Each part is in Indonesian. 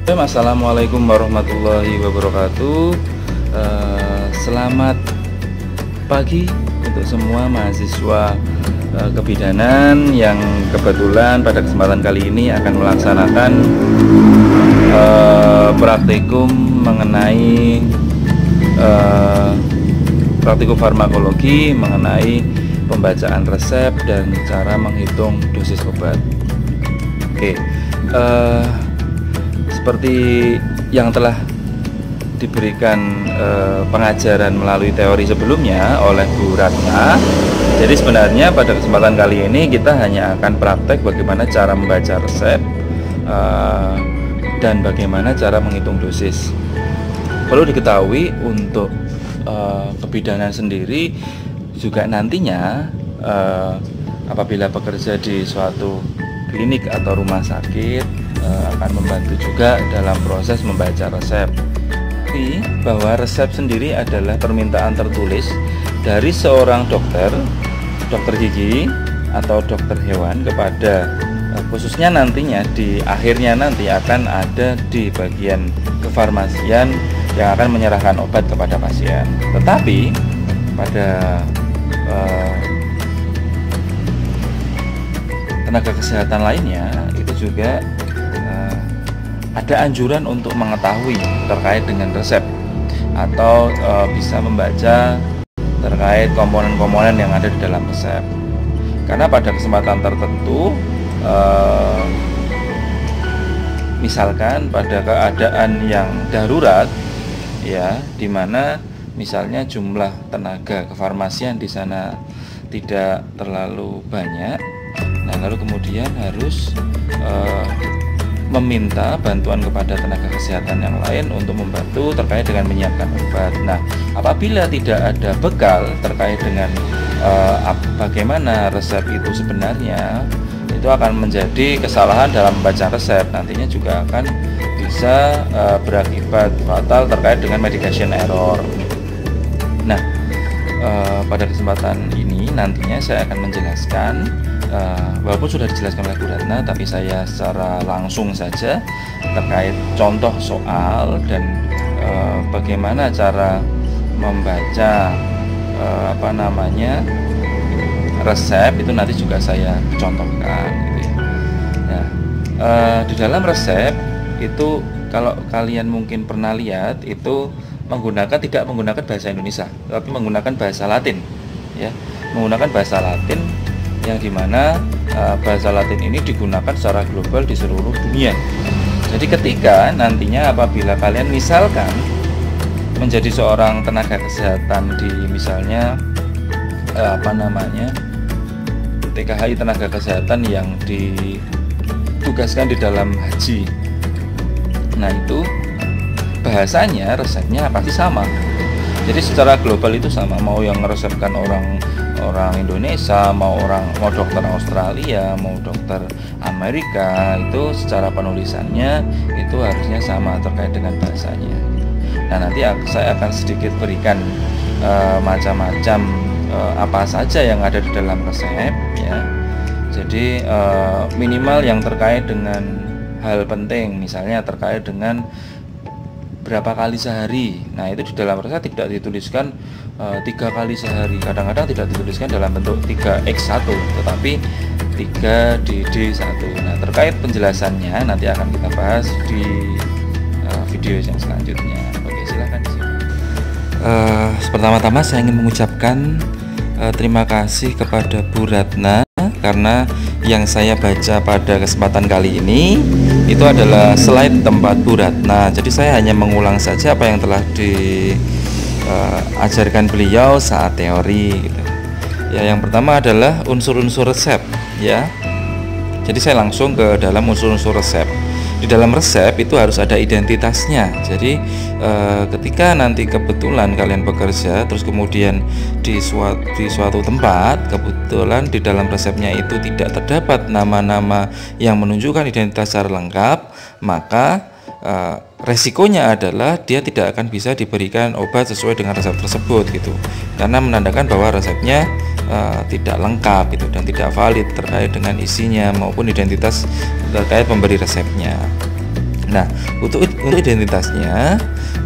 Assalamualaikum warahmatullahi wabarakatuh. Selamat pagi untuk semua mahasiswa kebidanan yang kebetulan pada kesempatan kali ini akan melaksanakan praktikum mengenai praktikum farmakologi mengenai pembacaan resep dan cara menghitung dosis obat. Oke, seperti yang telah diberikan pengajaran melalui teori sebelumnya oleh Bu Ratna. Jadi sebenarnya pada kesempatan kali ini kita hanya akan praktek bagaimana cara membaca resep dan bagaimana cara menghitung dosis. Perlu diketahui untuk kebidanan sendiri juga nantinya apabila bekerja di suatu klinik atau rumah sakit akan membantu juga dalam proses membaca resep. Bahwa resep sendiri adalah permintaan tertulis dari seorang dokter gigi atau dokter hewan kepada khususnya nantinya di akhirnya nanti akan ada di bagian kefarmasian yang akan menyerahkan obat kepada pasien. Tetapi pada tenaga kesehatan lainnya itu juga ada anjuran untuk mengetahui terkait dengan resep atau bisa membaca terkait komponen-komponen yang ada di dalam resep. Karena pada kesempatan tertentu misalkan pada keadaan yang darurat ya, di mana misalnya jumlah tenaga kefarmasian di sana tidak terlalu banyak. Nah, lalu kemudian harus meminta bantuan kepada tenaga kesehatan yang lain untuk membantu terkait dengan menyiapkan obat. Nah, apabila tidak ada bekal terkait dengan bagaimana resep itu sebenarnya, itu akan menjadi kesalahan dalam membaca resep. Nantinya juga akan bisa berakibat fatal terkait dengan medication error. Nah, pada kesempatan ini nantinya saya akan menjelaskan walaupun sudah dijelaskan oleh Bu Ratna, tapi saya secara langsung saja terkait contoh soal dan bagaimana cara membaca resep itu nanti juga saya contohkan gitu ya. Nah, di dalam resep itu kalau kalian mungkin pernah lihat itu tidak menggunakan bahasa Indonesia, tapi menggunakan bahasa Latin ya, menggunakan bahasa Latin yang dimana bahasa Latin ini digunakan secara global di seluruh dunia. Jadi ketika nantinya apabila kalian misalkan menjadi seorang tenaga kesehatan di misalnya TKHI tenaga kesehatan yang ditugaskan di dalam haji, nah itu bahasanya resepnya pasti sama. Jadi secara global itu sama, mau yang meresepkan orang Indonesia, mau dokter Australia, mau dokter Amerika, itu secara penulisannya itu harusnya sama terkait dengan bahasanya. Nah, nanti saya akan sedikit berikan macam-macam apa saja yang ada di dalam resep ya. Jadi minimal yang terkait dengan hal penting, misalnya terkait dengan berapa kali sehari. Nah, itu di dalam resep tidak dituliskan 3 kali sehari. Kadang-kadang tidak dituliskan dalam bentuk 3x1, tetapi 3dd1. Nah, terkait penjelasannya nanti akan kita bahas di video yang selanjutnya. Oke, silakan di sini. Pertama-tama saya ingin mengucapkan terima kasih kepada Bu Ratna karena yang saya baca pada kesempatan kali ini itu adalah slide tempat Bu Ratna. Jadi saya hanya mengulang saja apa yang telah diajarkan beliau saat teori gitu. Ya, yang pertama adalah unsur-unsur resep ya. Jadi saya langsung ke dalam unsur-unsur resep. Di dalam resep itu harus ada identitasnya. Jadi ketika nanti kebetulan kalian bekerja terus kemudian di suatu tempat kebetulan di dalam resepnya itu tidak terdapat nama-nama yang menunjukkan identitas secara lengkap, maka resikonya adalah dia tidak akan bisa diberikan obat sesuai dengan resep tersebut gitu, karena menandakan bahwa resepnya tidak lengkap itu dan tidak valid terkait dengan isinya maupun identitas terkait pemberi resepnya. Nah, untuk identitasnya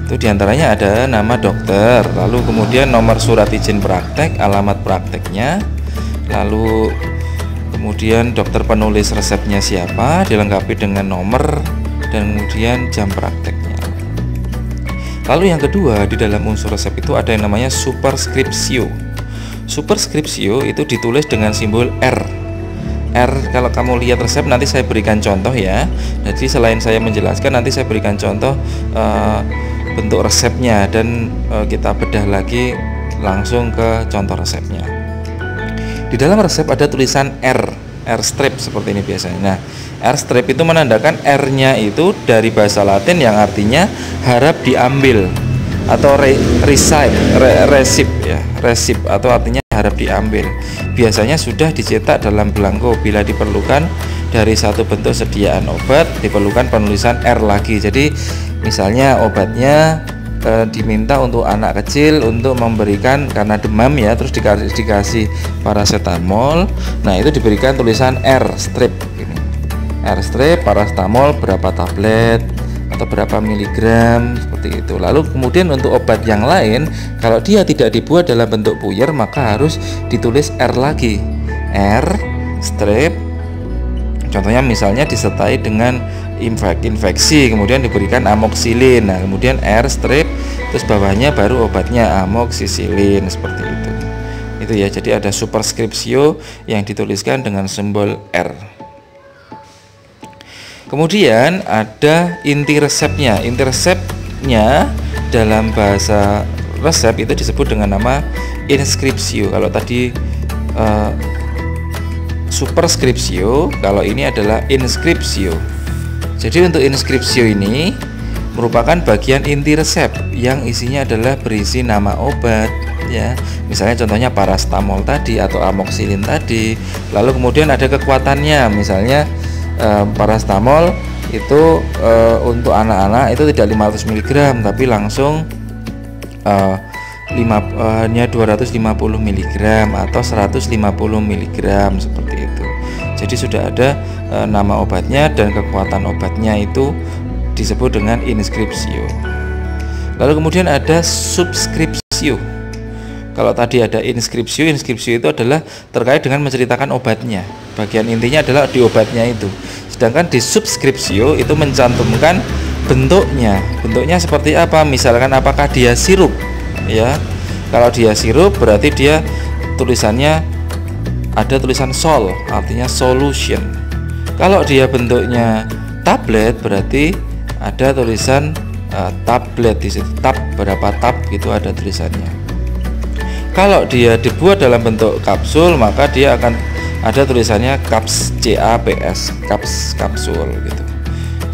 itu diantaranya ada nama dokter, lalu kemudian nomor surat izin praktek, alamat prakteknya, lalu kemudian dokter penulis resepnya siapa, dilengkapi dengan nomor dan kemudian jam prakteknya. Lalu yang kedua, di dalam unsur resep itu ada yang namanya superskripsio. Superskripsio itu ditulis dengan simbol R. R, kalau kamu lihat resep nanti saya berikan contoh ya. Jadi selain saya menjelaskan, nanti saya berikan contoh bentuk resepnya dan kita bedah lagi langsung ke contoh resepnya. Di dalam resep ada tulisan R strip seperti ini biasanya. Nah, R strip itu menandakan R-nya itu dari bahasa Latin yang artinya harap diambil atau resip atau artinya harap diambil. Biasanya sudah dicetak dalam belangko. Bila diperlukan dari satu bentuk sediaan obat, diperlukan penulisan R lagi. Jadi misalnya obatnya diminta untuk anak kecil untuk memberikan karena demam ya, terus dikasih paracetamol. Nah, itu diberikan tulisan R strip ini. R strip paracetamol berapa tablet atau berapa miligram seperti itu. Lalu kemudian untuk obat yang lain, kalau dia tidak dibuat dalam bentuk puyer maka harus ditulis R lagi. R strip, contohnya misalnya disertai dengan infeksi, kemudian diberikan amoksilin. Nah, kemudian R strip, terus bawahnya baru obatnya amoksisilin seperti itu. Itu ya, jadi ada superskripsio yang dituliskan dengan simbol R. Kemudian ada inti resepnya. Inti resepnya dalam bahasa resep itu disebut dengan nama inskripsio. Kalau tadi superskripsio, kalau ini adalah inskripsio. Jadi untuk inskripsio ini merupakan bagian inti resep yang isinya adalah berisi nama obat ya. Misalnya contohnya paracetamol tadi atau amoksilin tadi. Lalu kemudian ada kekuatannya, misalnya paracetamol itu untuk anak-anak itu tidak 500 mg tapi langsung hanya 250 mg atau 150 mg seperti itu. Jadi sudah ada nama obatnya dan kekuatan obatnya itu disebut dengan inskripsio. Lalu kemudian ada subskripsio. Kalau tadi ada inskripsio itu adalah terkait dengan menceritakan obatnya. Bagian intinya adalah di obatnya itu. Sedangkan di subskripsio itu mencantumkan bentuknya. Bentuknya seperti apa? Misalkan apakah dia sirup ya. Kalau dia sirup berarti dia tulisannya ada tulisan sol, artinya solution. Kalau dia bentuknya tablet berarti ada tulisan tablet di situ, tab berapa tab gitu ada tulisannya. Kalau dia dibuat dalam bentuk kapsul maka dia akan ada tulisannya caps, CAPS, caps, kapsul gitu.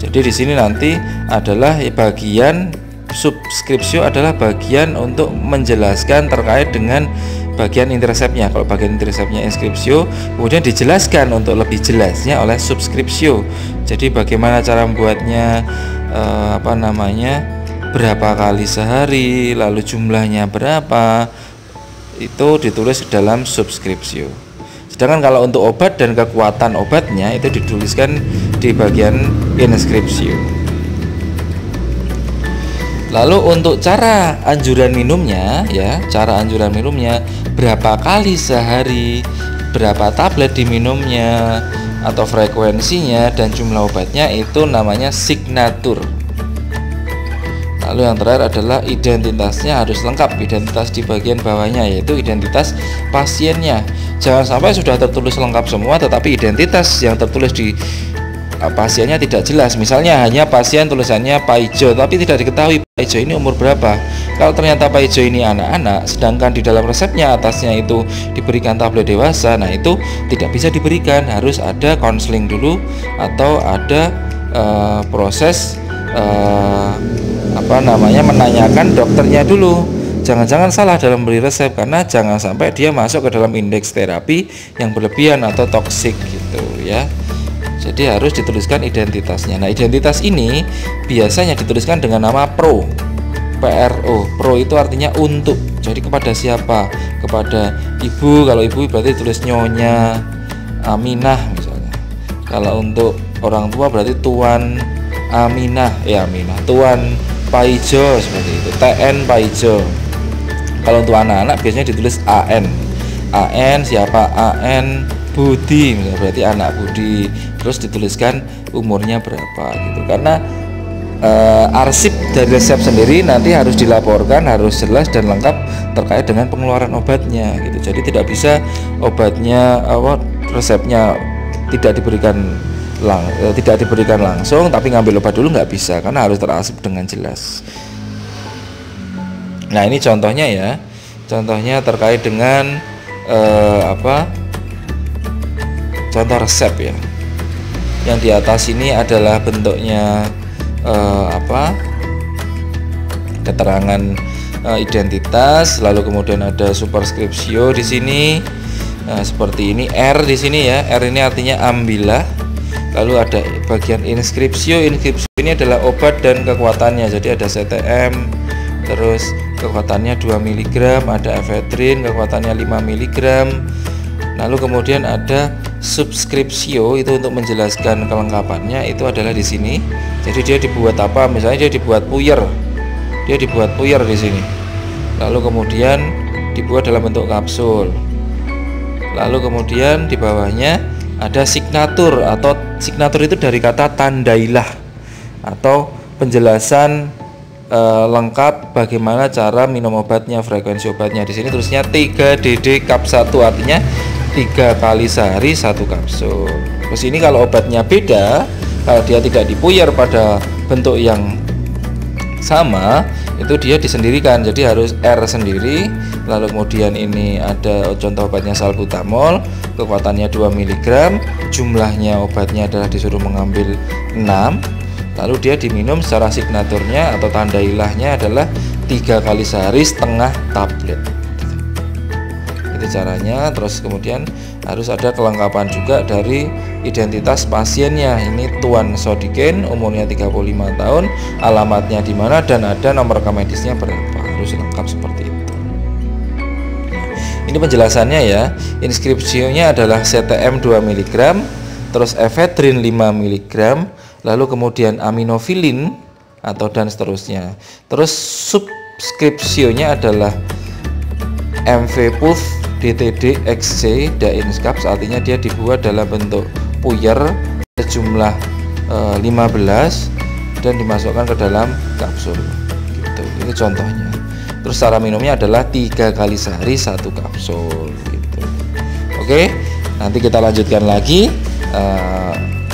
Jadi di sini nanti adalah bagian subskripsio adalah bagian untuk menjelaskan terkait dengan bagian inti resepnya. Kalau bagian inti resepnya inskripsio, kemudian dijelaskan untuk lebih jelasnya oleh subskripsio. Jadi bagaimana cara membuatnya, berapa kali sehari, lalu jumlahnya berapa, itu ditulis dalam subskripsio. Sedangkan kalau untuk obat dan kekuatan obatnya itu dituliskan di bagian inskripsio. Lalu untuk cara anjuran minumnya ya, cara anjuran minumnya berapa kali sehari, berapa tablet diminumnya atau frekuensinya dan jumlah obatnya itu namanya signatur. Lalu yang terakhir adalah identitasnya harus lengkap. Identitas di bagian bawahnya yaitu identitas pasiennya. Jangan sampai sudah tertulis lengkap semua tetapi identitas yang tertulis di pasiennya tidak jelas. Misalnya hanya pasien tulisannya Pak Ijo tapi tidak diketahui Pak Ijo ini umur berapa. Kalau ternyata Pak Ijo ini anak-anak sedangkan di dalam resepnya atasnya itu diberikan tablet dewasa, nah itu tidak bisa diberikan, harus ada konseling dulu atau ada proses menanyakan dokternya dulu. Jangan-jangan salah dalam beri resep karena jangan sampai dia masuk ke dalam indeks terapi yang berlebihan atau toksik gitu ya. Jadi harus dituliskan identitasnya. Nah, identitas ini biasanya dituliskan dengan nama pro. PRO. Pro itu artinya untuk. Jadi kepada siapa? Kepada ibu. Kalau ibu berarti tulis nyonya Aminah misalnya. Kalau untuk orang tua berarti tuan Tuan Paijo seperti itu, TN Paijo. Kalau untuk anak-anak biasanya ditulis AN siapa, AN Budi, berarti anak Budi, terus dituliskan umurnya berapa gitu. Karena arsip dari resep sendiri nanti harus dilaporkan, harus jelas dan lengkap terkait dengan pengeluaran obatnya gitu. Jadi tidak bisa obatnya resepnya tidak diberikan langsung tapi ngambil obat dulu, nggak bisa, karena harus terarsip dengan jelas. Nah, ini contohnya ya, contohnya terkait dengan contoh resep ya. Yang di atas ini adalah bentuknya keterangan identitas, lalu kemudian ada superskripsio di sini. Seperti ini, R di sini ya, R ini artinya ambilah. Lalu ada bagian inskripsio ini adalah obat dan kekuatannya, jadi ada CTM, terus kekuatannya 2 mg, ada efedrin kekuatannya 5 mg. Lalu kemudian ada subskripsio, itu untuk menjelaskan kelengkapannya, itu adalah di sini. Jadi dia dibuat apa? Misalnya dia dibuat puyer di sini. Lalu kemudian dibuat dalam bentuk kapsul. Lalu kemudian di bawahnya ada signatur, atau signatur itu dari kata tandailah, atau penjelasan lengkap bagaimana cara minum obatnya, frekuensi obatnya. Di sini tulisnya 3DD Kap 1, artinya 3 kali sehari 1 kapsul. Terus ini kalau obatnya beda, kalau dia tidak dipuyer pada bentuk yang sama, itu dia disendirikan, jadi harus R sendiri. Lalu kemudian ini ada contoh obatnya salbutamol, kekuatannya 2 mg, jumlahnya obatnya adalah disuruh mengambil 6, lalu dia diminum secara signaturnya atau tanda ilahnya adalah 3 kali sehari setengah tablet. Itu caranya. Terus kemudian harus ada kelengkapan juga dari identitas pasiennya. Ini Tuan Sodikin, umurnya 35 tahun, alamatnya di mana, dan ada nomor rekam medisnya berapa, harus lengkap seperti itu. Ini penjelasannya ya. Inskripsionya adalah CTM 2 mg, terus efedrin 5 mg, lalu kemudian aminofilin atau dan seterusnya. Terus subskripsionya adalah MV-PUF DTD XC Dainskaps, artinya dia dibuat dalam bentuk puyer sejumlah 15 dan dimasukkan ke dalam kapsul gitu. Ini contohnya. Terus cara minumnya adalah 3 kali sehari 1 kapsul gitu. Oke, nanti kita lanjutkan lagi.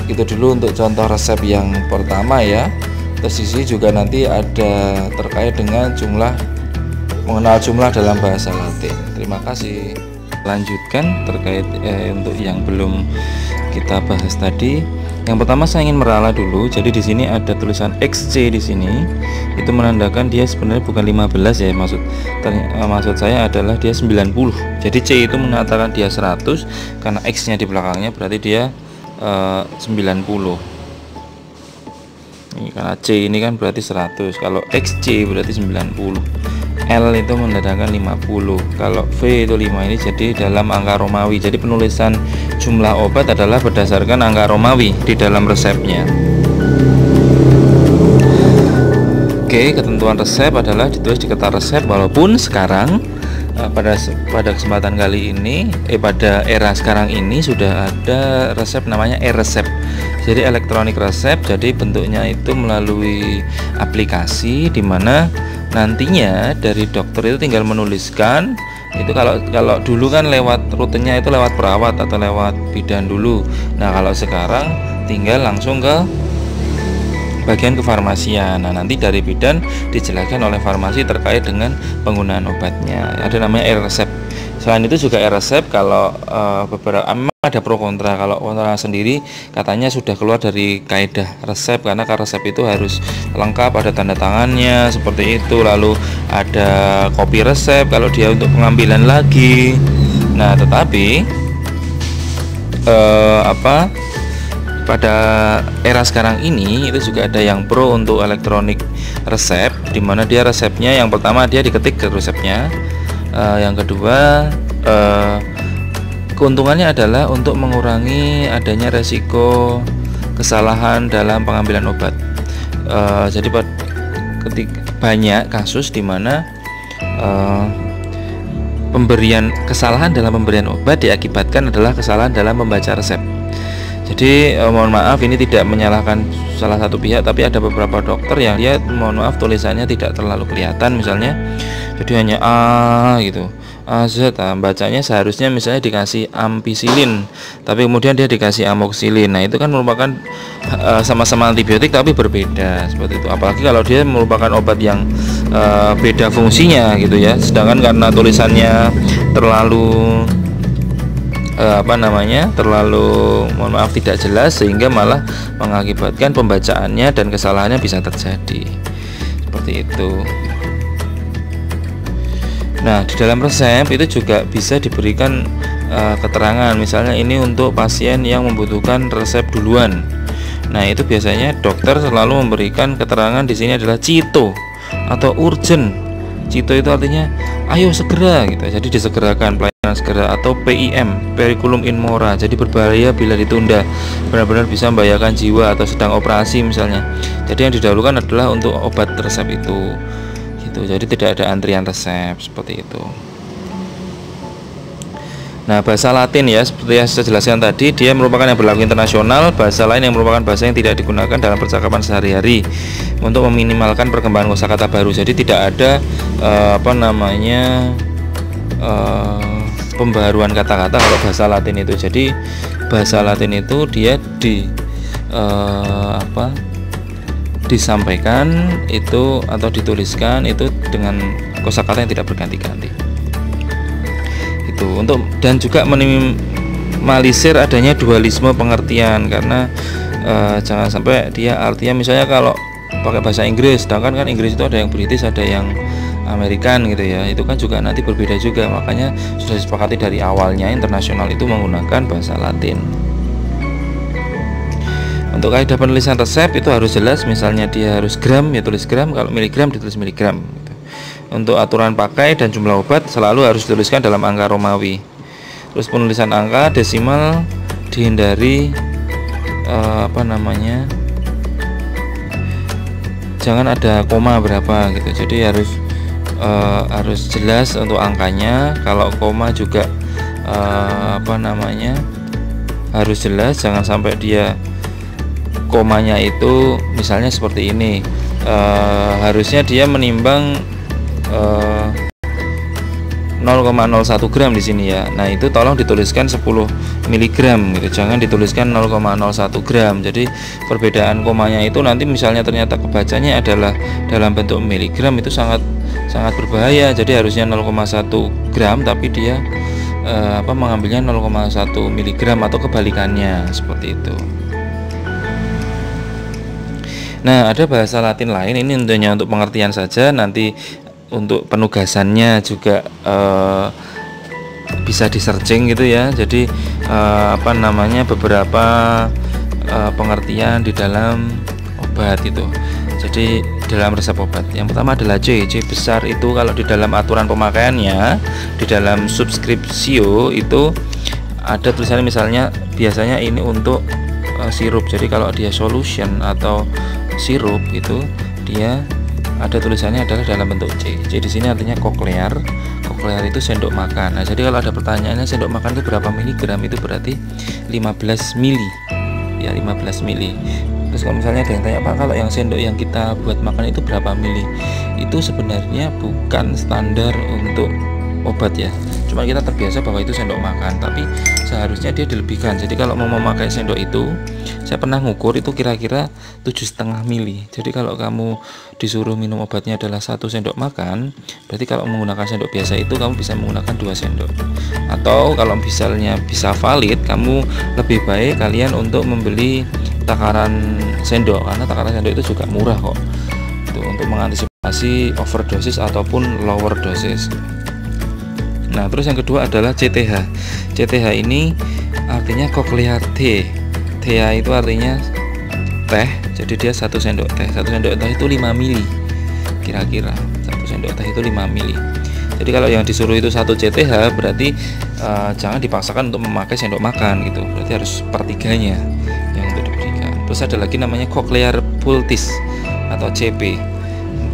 Itu dulu untuk contoh resep yang pertama ya. Terus di sini juga nanti ada terkait dengan mengenal jumlah dalam bahasa Latin. Terima kasih. Lanjutkan terkait untuk yang belum kita bahas tadi. Yang pertama saya ingin meralat dulu. Jadi di sini ada tulisan XC di sini. Itu menandakan dia sebenarnya bukan 15 ya, maksud saya adalah dia 90. Jadi C itu mengatakan dia 100 karena X-nya di belakangnya, berarti dia 90. Ini karena C ini kan berarti 100. Kalau XC berarti 90. L itu menandakan 50, kalau V itu 5. Ini jadi dalam angka Romawi. Jadi penulisan jumlah obat adalah berdasarkan angka Romawi di dalam resepnya. Oke, ketentuan resep adalah ditulis di kertas resep, walaupun sekarang pada kesempatan kali ini pada era sekarang ini sudah ada resep namanya e-resep. Jadi elektronik resep, jadi bentuknya itu melalui aplikasi, di mana nantinya dari dokter itu tinggal menuliskan itu. Kalau dulu kan lewat rutenya itu lewat perawat atau lewat bidan dulu. Nah, kalau sekarang tinggal langsung ke bagian kefarmasian. Nah, nanti dari bidan dijelaskan oleh farmasi terkait dengan penggunaan obatnya. Ada namanya e-resep. Selain itu juga e-resep kalau beberapa ada pro kontra. Kalau kontra sendiri katanya sudah keluar dari kaidah resep, karena resep itu harus lengkap, ada tanda tangannya seperti itu, lalu ada kopi resep kalau dia untuk pengambilan lagi. Nah, tetapi pada era sekarang ini itu juga ada yang pro untuk elektronik resep, dimana dia resepnya yang pertama dia diketik ke resepnya, yang kedua keuntungannya adalah untuk mengurangi adanya resiko kesalahan dalam pengambilan obat. Jadi banyak kasus di mana kesalahan dalam pemberian obat diakibatkan adalah kesalahan dalam membaca resep. Jadi mohon maaf, ini tidak menyalahkan salah satu pihak, tapi ada beberapa dokter yang dia mohon maaf tulisannya tidak terlalu kelihatan misalnya, jadi hanya A gitu, AZ. Bacanya seharusnya misalnya dikasih ampicillin, tapi kemudian dia dikasih amoxicillin. Nah itu kan merupakan sama-sama antibiotik tapi berbeda seperti itu. Apalagi kalau dia merupakan obat yang beda fungsinya gitu ya, sedangkan karena tulisannya terlalu terlalu mohon maaf tidak jelas, sehingga malah mengakibatkan pembacaannya dan kesalahannya bisa terjadi seperti itu. Nah di dalam resep itu juga bisa diberikan keterangan, misalnya ini untuk pasien yang membutuhkan resep duluan. Nah itu biasanya dokter selalu memberikan keterangan di sini adalah cito atau urgent. Cito itu artinya ayo segera gitu, jadi disegerakan pelayanan segera, atau PIM, periculum in mora, jadi berbahaya bila ditunda, benar-benar bisa membahayakan jiwa atau sedang operasi misalnya. Jadi yang didahulukan adalah untuk obat resep itu gitu, jadi tidak ada antrian resep seperti itu. Nah bahasa Latin ya, seperti yang saya jelaskan tadi, dia merupakan yang berlaku internasional. Bahasa lain yang merupakan bahasa yang tidak digunakan dalam percakapan sehari-hari untuk meminimalkan perkembangan kosakata baru. Jadi tidak ada pembaharuan kata-kata kalau bahasa Latin itu. Jadi bahasa Latin itu dia disampaikan itu atau dituliskan itu dengan kosakata yang tidak berganti-ganti. Dan juga minimalisir adanya dualisme pengertian, karena jangan sampai dia artinya misalnya kalau pakai bahasa Inggris, sedangkan kan Inggris itu ada yang British, ada yang American gitu ya, itu kan juga nanti berbeda juga. Makanya sudah disepakati dari awalnya internasional itu menggunakan bahasa Latin. Untuk kaidah penulisan resep itu harus jelas, misalnya dia harus gram ya tulis gram, kalau miligram ditulis miligram gitu. Untuk aturan pakai dan jumlah obat selalu harus dituliskan dalam angka Romawi. Terus penulisan angka desimal dihindari, jangan ada koma berapa gitu. Jadi harus jelas untuk angkanya. Kalau koma juga harus jelas, jangan sampai dia komanya itu misalnya seperti ini, harusnya dia menimbang 0,01 gram di sini ya. Nah itu tolong dituliskan 10 mg gitu, jangan dituliskan 0,01 gram. Jadi perbedaan komanya itu nanti misalnya ternyata kebacanya adalah dalam bentuk miligram, itu sangat berbahaya. Jadi harusnya 0,1 gram tapi dia mengambilnya 0,1 mg atau kebalikannya seperti itu. Nah ada bahasa Latin lain, ini tentunya untuk pengertian saja, nanti untuk penugasannya juga bisa di searching gitu ya. Jadi beberapa pengertian di dalam obat itu. Jadi dalam resep obat yang pertama adalah C besar. Itu kalau di dalam aturan pemakaiannya, di dalam subscriptio itu ada tulisannya, misalnya biasanya ini untuk sirup. Jadi kalau dia solution atau sirup itu dia ada tulisannya adalah dalam bentuk C. C di sini artinya koklear. Koklear itu sendok makan. Nah, jadi kalau ada pertanyaannya sendok makan itu berapa miligram, itu berarti 15 mili. Ya, 15 mili. Terus kalau misalnya ada yang tanya, Pak, kalau yang sendok yang kita buat makan itu berapa mili? Itu sebenarnya bukan standar untuk obat ya. Cuma kita terbiasa bahwa itu sendok makan, tapi seharusnya dia dilebihkan. Jadi kalau mau memakai sendok itu, saya pernah ngukur itu kira-kira 7,5 mili. Jadi kalau kamu disuruh minum obatnya adalah 1 sendok makan, berarti kalau menggunakan sendok biasa itu kamu bisa menggunakan 2 sendok. Atau kalau misalnya bisa valid, kamu lebih baik kalian untuk membeli takaran sendok, karena takaran sendok itu juga murah kok. Itu untuk mengantisipasi overdosis ataupun lower dosis. Nah terus yang kedua adalah CTH. CTH ini artinya cochlear T. TH itu artinya teh, jadi dia 1 sendok teh. 1 sendok teh itu 5 mili kira-kira. 1 sendok teh itu 5 mili. Jadi kalau yang disuruh itu 1 CTH, berarti jangan dipaksakan untuk memakai sendok makan gitu. Berarti harus 1/3-nya yang untuk diberikan. Terus ada lagi namanya cochlear pultis. atau CP.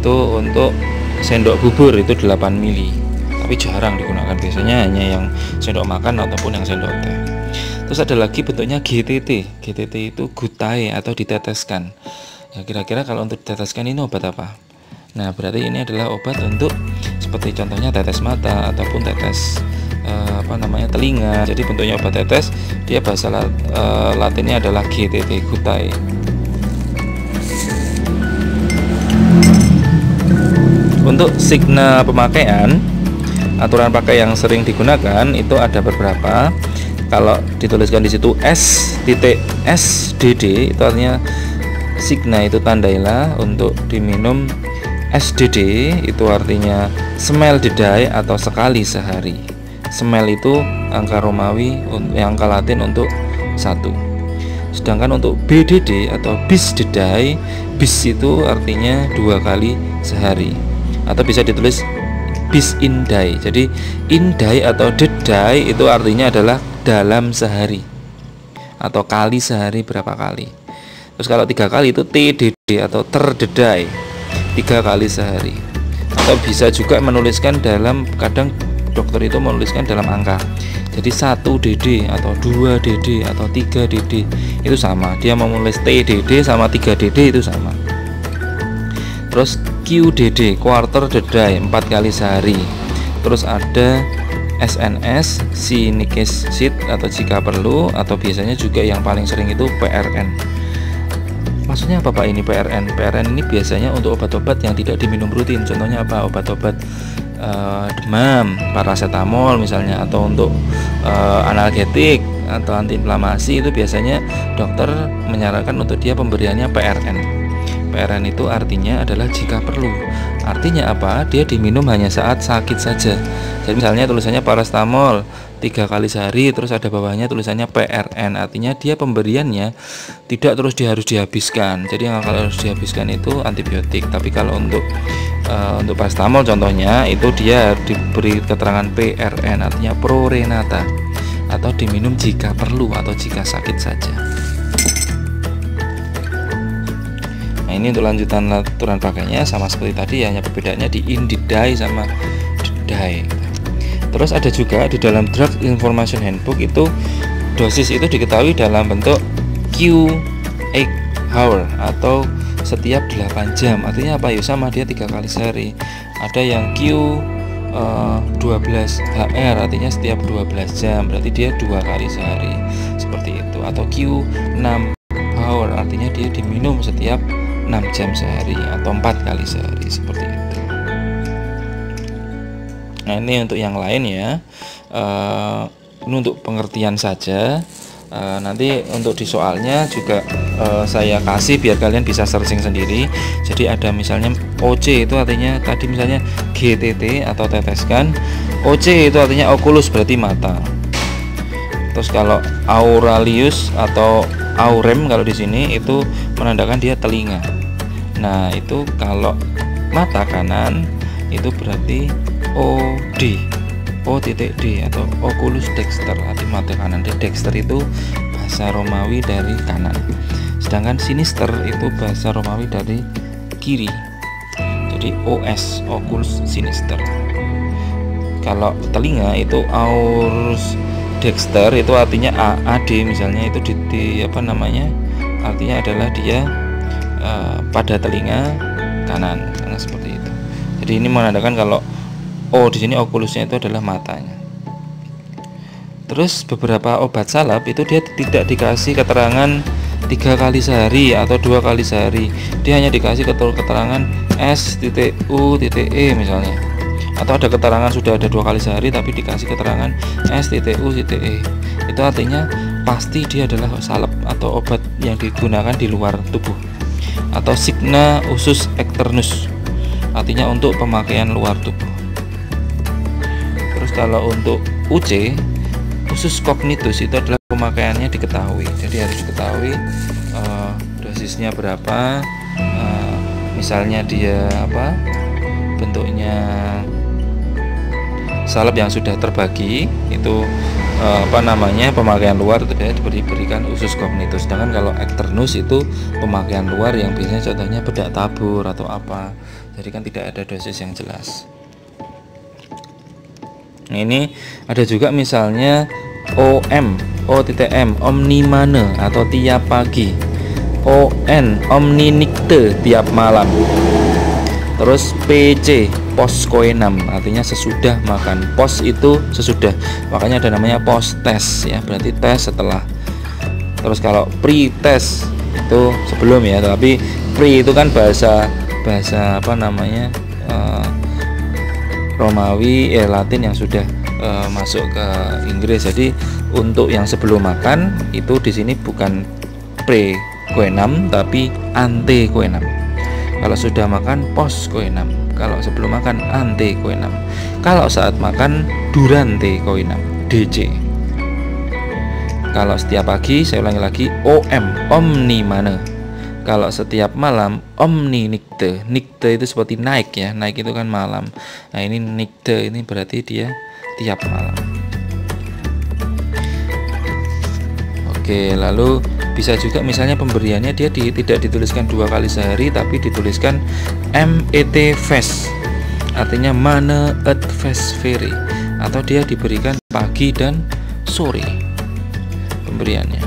Itu untuk sendok bubur itu 8 mili, tapi jarang digunakan, biasanya hanya yang sendok makan ataupun yang sendok teh. Terus ada lagi bentuknya GTT. GTT itu gutai atau diteteskan. Ya, kira-kira kalau untuk diteteskan ini obat apa? Nah, berarti ini adalah obat untuk seperti contohnya tetes mata ataupun tetes telinga. Jadi bentuknya obat tetes, dia bahasa latinnya adalah GTT, gutai. Untuk signa pemakaian, aturan pakai yang sering digunakan itu ada beberapa. Kalau dituliskan di situ S.SDD itu artinya signa itu tandailah untuk diminum. SDD itu artinya smell dedai atau sekali sehari. Smell itu angka Romawi yang angka Latin untuk 1. Sedangkan untuk BDD atau bis dedai, bis itu artinya 2 kali sehari, atau bisa ditulis bis indai. Jadi indai atau dedai itu artinya adalah dalam sehari atau kali sehari berapa kali. Terus kalau 3 kali itu TDD atau terdedai, 3 kali sehari. Atau bisa juga menuliskan dalam, kadang dokter itu menuliskan dalam angka. Jadi 1 DD atau 2 DD atau 3 DD itu sama. Dia menulis TDD sama 3 DD itu sama. Terus QDD, quarter dedai, 4 kali sehari. Terus ada SNS, sinikes atau jika perlu, atau biasanya juga yang paling sering itu PRN. Maksudnya apa Pak ini PRN? PRN ini biasanya untuk obat-obat yang tidak diminum rutin. Contohnya apa? Obat-obat demam, paracetamol misalnya, atau untuk analgetik atau antiinflamasi, itu biasanya dokter menyarankan untuk dia pemberiannya PRN. PRN itu artinya adalah jika perlu. Artinya apa? Dia diminum hanya saat sakit saja. Jadi misalnya tulisannya paracetamol 3 kali sehari, terus ada bawahnya tulisannya PRN, artinya dia pemberiannya tidak terus harus dihabiskan. Jadi yang kalau harus dihabiskan itu antibiotik. Tapi kalau untuk paracetamol contohnya itu dia diberi keterangan PRN, artinya pro renata, atau diminum jika perlu atau jika sakit saja. Nah, ini untuk lanjutan aturan pakainya sama seperti tadi, hanya perbedaannya di indidai sama dedai. Terus ada juga di dalam Drug Information Handbook itu dosis itu diketahui dalam bentuk Q8 hour atau setiap 8 jam. Artinya apa? Ya sama, dia 3 kali sehari. Ada yang Q12 HR artinya setiap 12 jam, berarti dia 2 kali sehari. Seperti itu. Atau Q6 hour artinya dia diminum setiap 6 jam sehari atau 4 kali sehari, seperti itu. Nah, ini untuk yang lain ya, ini untuk pengertian saja. Nanti untuk di soalnya juga saya kasih biar kalian bisa searching sendiri. Jadi ada misalnya OC itu artinya tadi misalnya GTT atau teteskan. OC itu artinya oculus, berarti mata. Terus kalau auralius atau aurem kalau di sini itu menandakan dia telinga. Nah, itu kalau mata kanan itu berarti OD, O.D atau oculus dexter, arti mata kanan. Dexter itu bahasa Romawi dari kanan, sedangkan sinister itu bahasa Romawi dari kiri. Jadi OS, oculus sinister. Kalau telinga itu aurus dexter, itu artinya AD misalnya, itu di apa namanya, artinya adalah dia pada telinga kanan. Nah, seperti itu. Jadi ini menandakan kalau di sini okulusnya itu adalah matanya. Terus beberapa obat salep itu dia tidak dikasih keterangan 3 kali sehari atau 2 kali sehari. Dia hanya dikasih keterangan S.U.E misalnya. Atau ada keterangan sudah ada 2 kali sehari tapi dikasih keterangan S.U.E. Itu artinya pasti dia adalah salep atau obat yang digunakan di luar tubuh. Atau signa usus externus, artinya untuk pemakaian luar tubuh. Terus kalau untuk UC, usus cognitus, itu adalah pemakaiannya diketahui. Jadi harus diketahui dosisnya berapa. Misalnya dia apa, bentuknya salep yang sudah terbagi itu pemakaian luar itu dia diberikan usus cognitus. Sedangkan kalau externus itu pemakaian luar yang biasanya contohnya bedak tabur atau apa. Jadi kan tidak ada dosis yang jelas. Nah, ini ada juga misalnya OM, omnimane atau tiap pagi. ON, omninikte tiap malam. Terus PC, post koenam, artinya sesudah makan. Post itu sesudah, makanya ada namanya post test ya, berarti tes setelah. Terus kalau pre test itu sebelum ya, tapi pre itu kan bahasa Romawi Latin yang sudah masuk ke Inggris. Jadi untuk yang sebelum makan itu di sini bukan pre koenam tapi ante koenam. Kalau sudah makan post koenam, kalau sebelum makan ante koenam, kalau saat makan durante koenam, DC. Kalau setiap pagi, saya ulangi lagi, OM, omnimane. Kalau setiap malam, omninikte. Nikte itu seperti naik ya, naik itu kan malam. Nah ini nikte, ini berarti dia tiap malam. Oke, lalu bisa juga misalnya pemberiannya dia tidak dituliskan 2 kali sehari, tapi dituliskan MET Ves, artinya mane et ves vere, atau dia diberikan pagi dan sore pemberiannya.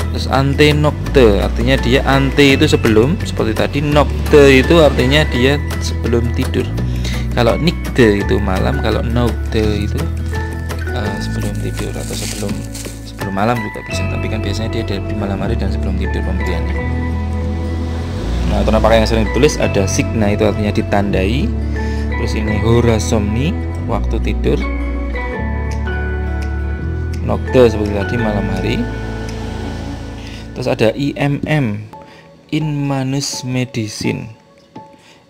Terus ante nocte, artinya dia ante itu sebelum, seperti tadi. Nocte itu artinya dia sebelum tidur. Kalau nikte itu malam, kalau nocte itu sebelum tidur atau sebelum malam juga bisa, tapi kan biasanya dia di malam hari dan sebelum tidur pemberiannya. Nah, kenapa yang sering ditulis ada signa, itu artinya ditandai. Terus ini hora somni, waktu tidur. Nocte seperti tadi, malam hari. Terus ada IMM, in manus medicine.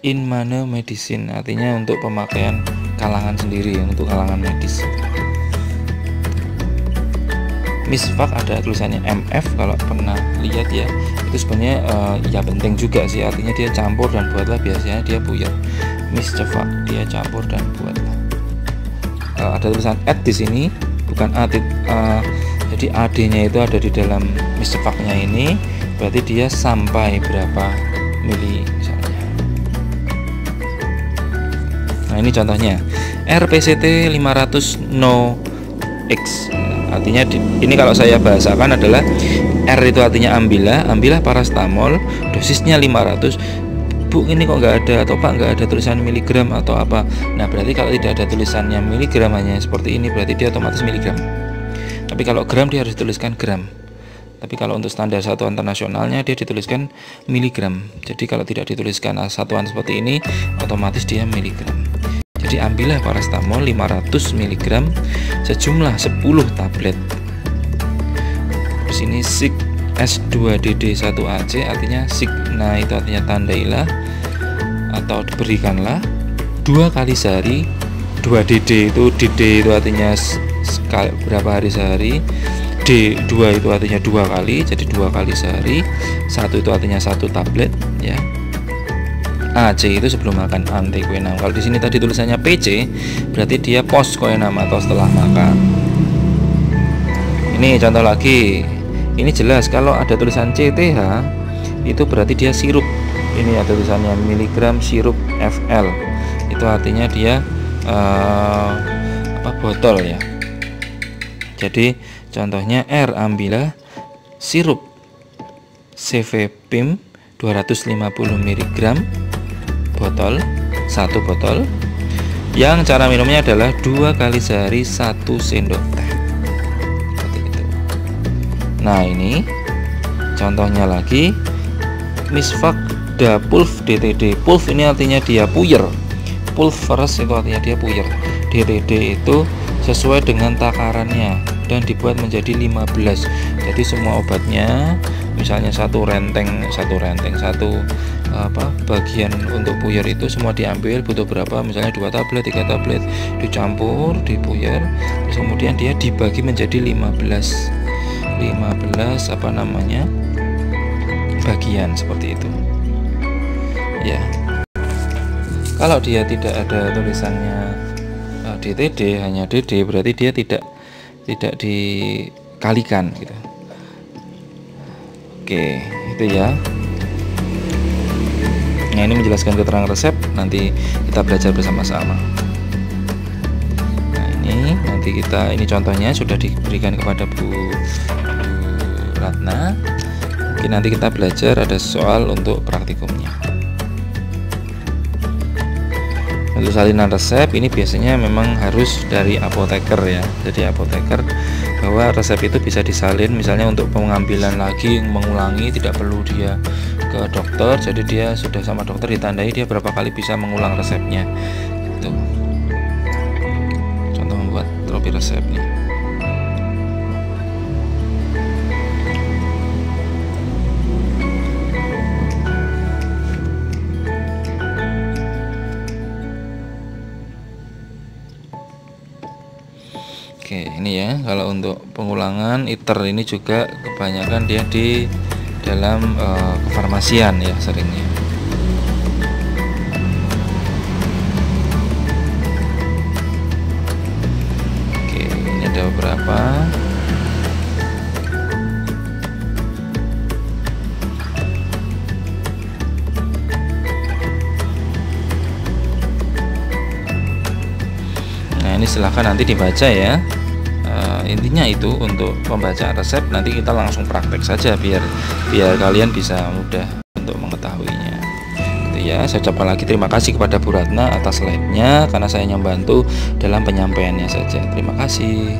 In mane medicine artinya untuk pemakaian kalangan sendiri, untuk kalangan medis. Misvak ada tulisannya MF, kalau pernah lihat ya, itu sebenarnya ya penting juga sih, artinya dia campur dan buatlah, biasanya dia buyar. Miscevak, dia campur dan buatlah. Ada tulisan at di sini, bukan at, jadi AD-nya itu ada di dalam miscevaknya ini, berarti dia sampai berapa mili misalnya. Nah ini contohnya, RPCT 500 no X. Artinya ini kalau saya bahasakan adalah R itu artinya ambillah paracetamol, dosisnya 500. Bu, ini kok nggak ada, atau Pak nggak ada tulisan miligram atau apa. Nah berarti kalau tidak ada tulisannya miligram, hanya seperti ini, berarti dia otomatis miligram. Tapi kalau gram dia harus dituliskan gram. Tapi kalau untuk standar satuan internasionalnya dia dituliskan miligram. Jadi kalau tidak dituliskan satuan seperti ini, otomatis dia miligram. Jadi ambillah paracetamol 500 mg sejumlah 10 tablet. Terus ini sig S2DD1AC, artinya signa itu artinya tandailah atau diberikanlah 2 kali sehari. 2DD itu DD itu artinya berapa hari sehari. D2 itu artinya 2 kali, jadi 2 kali sehari. 1 itu artinya 1 tablet ya. AC itu sebelum makan, ante koenam. Kalau di sini tadi tulisannya PC, berarti dia post koenam atau setelah makan. Ini contoh lagi. Ini jelas kalau ada tulisan CTH itu berarti dia sirup. Ini ada tulisannya miligram sirup FL. Itu artinya dia botol ya. Jadi contohnya R, ambillah sirup CVPIM 250 mg botol, 1 botol, yang cara minumnya adalah 2 kali sehari 1 sendok teh. Seperti itu. Nah ini contohnya lagi, Misvak da pulf DTD. Pulf ini artinya dia puyer, pulveres itu artinya dia puyer. DTD itu sesuai dengan takarannya dan dibuat menjadi 15. Jadi semua obatnya, misalnya satu bagian untuk puyer itu semua diambil, butuh berapa, misalnya 2 tablet 3 tablet, dicampur, dipuyer, terus kemudian dia dibagi menjadi 15 bagian seperti itu ya. Kalau dia tidak ada tulisannya DTD, hanya DD, berarti dia tidak tidak dikalikan gitu. Oke, itu ya. Nah, ini menjelaskan keterangan resep, nanti kita belajar bersama-sama. Nah, ini nanti ini contohnya sudah diberikan kepada Bu Ratna. Mungkin nanti kita belajar ada soal untuk praktikumnya. Untuk salinan resep ini biasanya memang harus dari apoteker ya. Jadi apoteker bahwa resep itu bisa disalin, misalnya untuk pengambilan lagi, mengulangi, tidak perlu dia ke dokter. Jadi dia sudah sama dokter ditandai dia berapa kali bisa mengulang resepnya. Itu contoh membuat tropi resep nih. Oke, ini ya, kalau untuk pengulangan iter ini juga kebanyakan dia di dalam kefarmasian ya seringnya. Oke, ini ada beberapa. Nah, ini silahkan nanti dibaca ya. Intinya itu untuk pembacaan resep, nanti kita langsung praktek saja biar kalian bisa mudah untuk mengetahuinya. Itu ya, saya ucapkan lagi terima kasih kepada Bu Ratna atas slide-nya karena saya membantu dalam penyampaiannya saja. Terima kasih.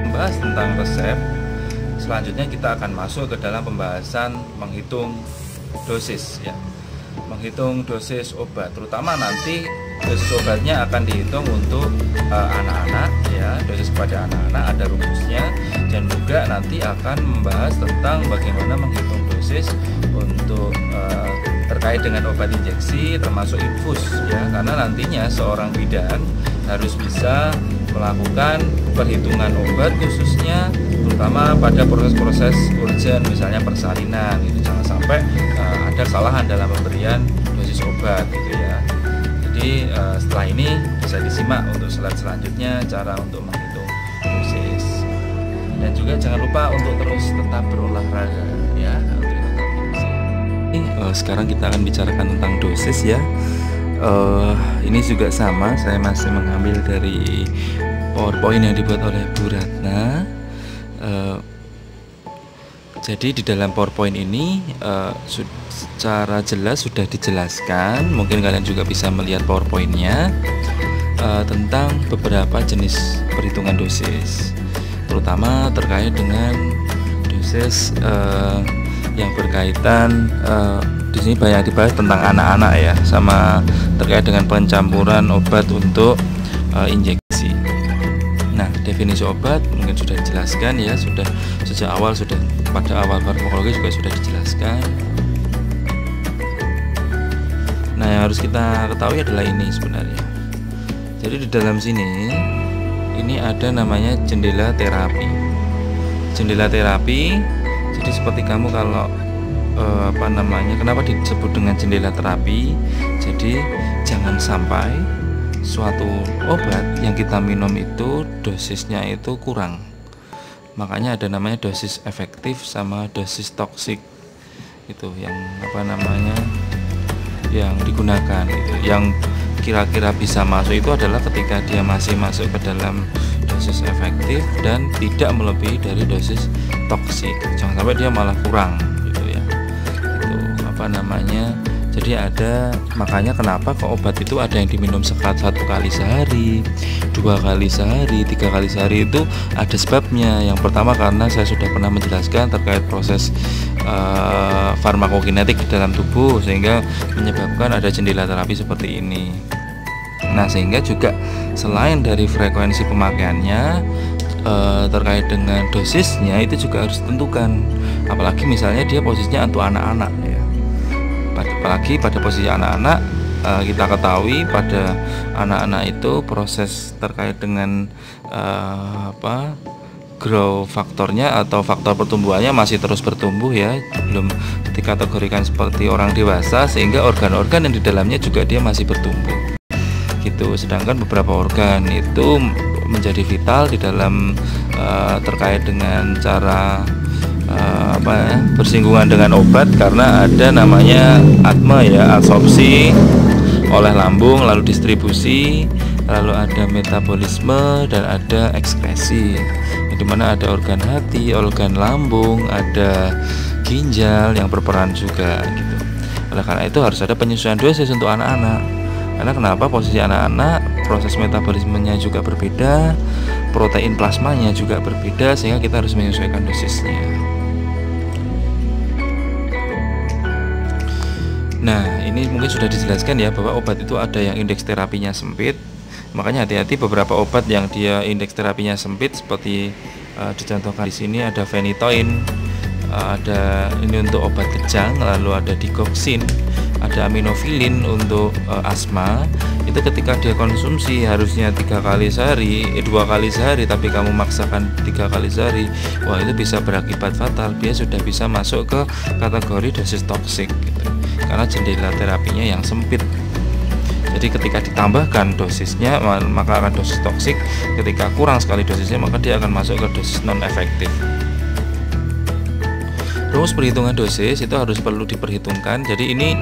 Membahas tentang resep, selanjutnya kita akan masuk ke dalam pembahasan menghitung dosis ya. Menghitung dosis obat, terutama nanti dosis obatnya akan dihitung untuk anak-anak ya, dosis pada anak-anak ada rumusnya, dan juga nanti akan membahas tentang bagaimana menghitung dosis untuk terkait dengan obat injeksi termasuk infus ya, karena nantinya seorang bidan harus bisa melakukan perhitungan obat khususnya terutama pada proses-proses urgent, misalnya persalinan gitu, jangan sampai ada kesalahan dalam pemberian dosis obat gitu ya. Jadi setelah ini bisa disimak untuk slide selanjutnya cara untuk menghitung dosis, dan juga jangan lupa untuk terus tetap berolahraga ya, untuk tetap sekarang kita akan bicarakan tentang dosis ya. Ini juga sama, saya masih mengambil dari PowerPoint yang dibuat oleh Bu Ratna. Jadi di dalam PowerPoint ini secara jelas sudah dijelaskan, mungkin kalian juga bisa melihat PowerPoint-nya tentang beberapa jenis perhitungan dosis, terutama terkait dengan dosis yang berkaitan di sini banyak dibahas tentang anak-anak ya, sama terkait dengan pencampuran obat untuk injeksi. Nah, definisi obat mungkin sudah dijelaskan ya, sudah sejak awal, sudah pada awal farmakologi juga sudah dijelaskan. Nah, yang harus kita ketahui adalah ini sebenarnya. Jadi di dalam sini ini ada namanya jendela terapi. Jendela terapi. Jadi seperti kamu kalau kenapa disebut dengan jendela terapi? Jadi jangan sampai suatu obat yang kita minum itu dosisnya itu kurang. Makanya ada namanya dosis efektif sama dosis toksik. Itu yang yang digunakan itu. Yang kira-kira bisa masuk itu adalah ketika dia masih masuk ke dalam dosis efektif dan tidak melebihi dari dosis toksik. Jangan sampai dia malah kurang gitu ya. Itu jadi makanya kenapa kok obat itu ada yang diminum satu kali sehari, 2 kali sehari, 3 kali sehari, itu ada sebabnya. Yang pertama karena saya sudah pernah menjelaskan terkait proses farmakokinetik di dalam tubuh sehingga menyebabkan ada jendela terapi seperti ini. Nah, sehingga juga selain dari frekuensi pemakaiannya terkait dengan dosisnya itu juga harus ditentukan. Apalagi misalnya dia posisinya untuk anak-anak ya. Apalagi pada posisi anak-anak, kita ketahui pada anak-anak itu proses terkait dengan growth faktornya atau faktor pertumbuhannya masih terus bertumbuh ya, belum dikategorikan seperti orang dewasa, sehingga organ-organ yang di dalamnya juga dia masih bertumbuh gitu. Sedangkan beberapa organ itu menjadi vital di dalam terkait dengan cara bersinggungan dengan obat, karena ada namanya atma ya, absorpsi oleh lambung, lalu distribusi, lalu ada metabolisme, dan ada ekskresi, di mana ada organ hati, organ lambung, ada ginjal yang berperan juga gitu. Oleh karena itu harus ada penyesuaian dosis untuk anak-anak. Karena kenapa? Posisi anak-anak proses metabolismenya juga berbeda, protein plasmanya juga berbeda, sehingga kita harus menyesuaikan dosisnya. Nah, ini mungkin sudah dijelaskan ya, bahwa obat itu ada yang indeks terapinya sempit. Makanya hati-hati, beberapa obat yang dia indeks terapinya sempit seperti dicontohkan di sini ada phenytoin, ada ini untuk obat kejang, lalu ada digoxin, ada aminofilin untuk asma. Itu ketika dia konsumsi harusnya 3 kali sehari, 2 kali sehari, tapi kamu maksakan 3 kali sehari, wah itu bisa berakibat fatal. Dia sudah bisa masuk ke kategori dosis toksik gitu, karena jendela terapinya yang sempit. Jadi ketika ditambahkan dosisnya maka akan dosis toksik, ketika kurang sekali dosisnya maka dia akan masuk ke dosis non efektif. Rumus perhitungan dosis itu harus perlu diperhitungkan. Jadi ini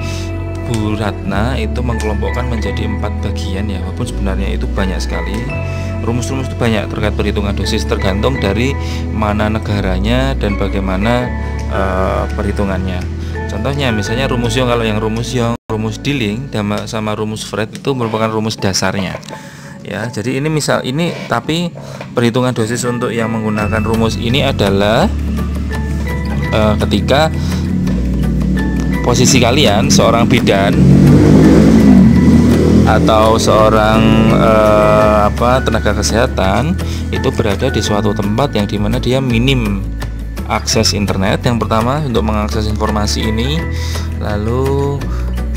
Bu Ratna itu mengkelompokkan menjadi 4 bagian ya, walaupun sebenarnya itu banyak sekali. Rumus-rumus itu banyak terkait perhitungan dosis, tergantung dari mana negaranya dan bagaimana perhitungannya. Contohnya misalnya rumus Young, kalau yang rumus Young, rumus Dilling sama rumus Fred itu merupakan rumus dasarnya. Ya, jadi ini misal ini, tapi perhitungan dosis untuk yang menggunakan rumus ini adalah ketika posisi kalian seorang bidan atau seorang tenaga kesehatan itu berada di suatu tempat yang dimana dia minim akses internet. Yang pertama untuk mengakses informasi ini, lalu